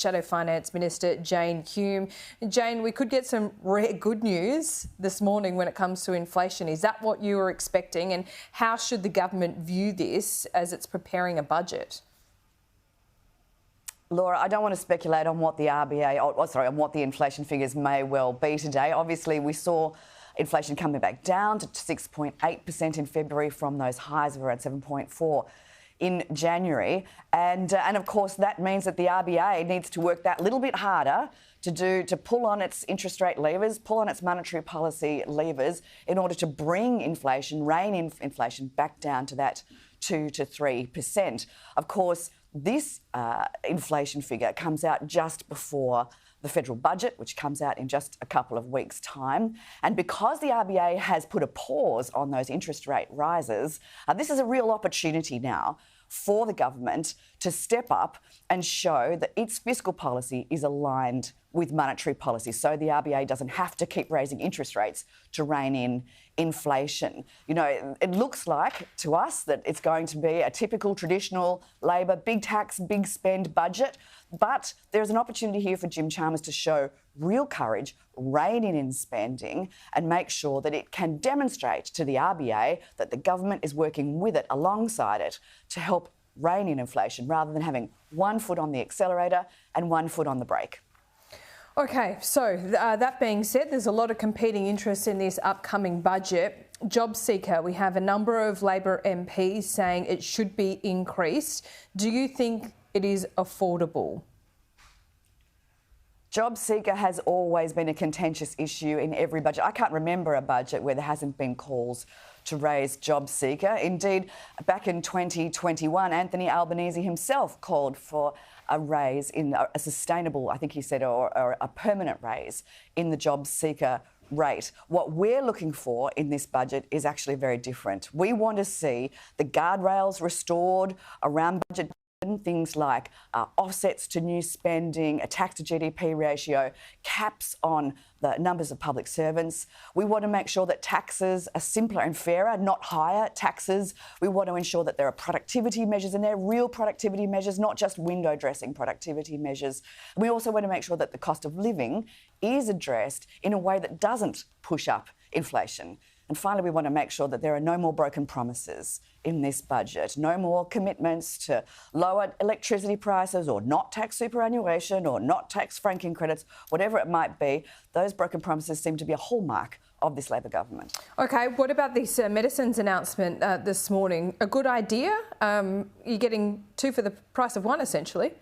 Shadow Finance Minister Jane Hume. Jane, we could get some rare good news this morning when it comes to inflation. Is that what you were expecting? And how should the government view this as it's preparing a budget? Laura, I don't want to speculate on what the on what the inflation figures may well be today. Obviously, we saw inflation coming back down to 6.8% in February from those highs of around 7.4% in January. And of course, that means that the RBA needs to work that little bit harder to pull on its interest rate levers, pull on its monetary policy levers in order to bring inflation, rein in inflation back down to that 2 to 3%. Of course, this inflation figure comes out just before the federal budget, which comes out in just a couple of weeks' time. And because the RBA has put a pause on those interest rate rises, this is a real opportunity now for the government to step up and show that its fiscal policy is aligned with monetary policy, so the RBA doesn't have to keep raising interest rates to rein in inflation. You know, it looks like to us that it's going to be a typical traditional Labor big tax, big spend budget, but there's an opportunity here for Jim Chalmers to show real courage, rein in spending and make sure that it can demonstrate to the RBA that the government is working with it, alongside it, to help rein in inflation rather than having one foot on the accelerator and one foot on the brake. OK, so that being said, there's a lot of competing interests in this upcoming budget. JobSeeker, we have a number of Labor MPs saying it should be increased. Do you think it is affordable? JobSeeker has always been a contentious issue in every budget. I can't remember a budget where there hasn't been calls to raise JobSeeker. Indeed, back in 2021, Anthony Albanese himself called for a raise in a sustainable, I think he said, or a permanent raise in the JobSeeker rate. What we're looking for in this budget is actually very different. We want to see the guardrails restored around budget. Things like offsets to new spending, a tax to GDP ratio, caps on the numbers of public servants. We want to make sure that taxes are simpler and fairer, not higher taxes. We want to ensure that there are productivity measures and they're real productivity measures, not just window dressing productivity measures. And we also want to make sure that the cost of living is addressed in a way that doesn't push up inflation. And finally, we want to make sure that there are no more broken promises in this budget, no more commitments to lower electricity prices or not tax superannuation or not tax franking credits, whatever it might be. Those broken promises seem to be a hallmark of this Labor government. OK, what about this medicines announcement this morning? A good idea? You're getting two for the price of one, essentially.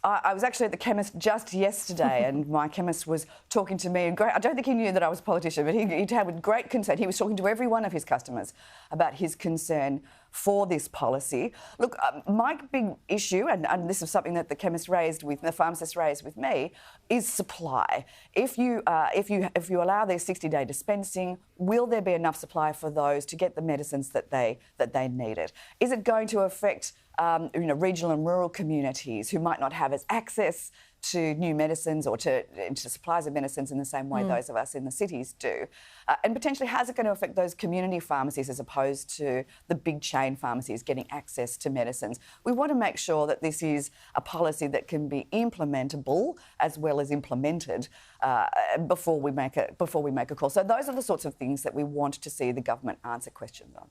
I was actually at the chemist just yesterday and my chemist was talking to me. I don't think he knew that I was a politician, but he had with great concern. He was talking to every one of his customers about his concern for this policy. Look, my big issue, and this is something that the chemist raised with, the pharmacist raised with me, is supply. If you allow their 60-day dispensing, will there be enough supply for those to get the medicines that they needed? Is it going to affect regional and rural communities who might not have as access to new medicines or to supplies of medicines in the same way those of us in the cities do? And potentially, how's it going to affect those community pharmacies as opposed to the big chain pharmacies getting access to medicines? We want to make sure that this is a policy that can be implementable as well as implemented before we make a call. So those are the sorts of things that we want to see the government answer questions on.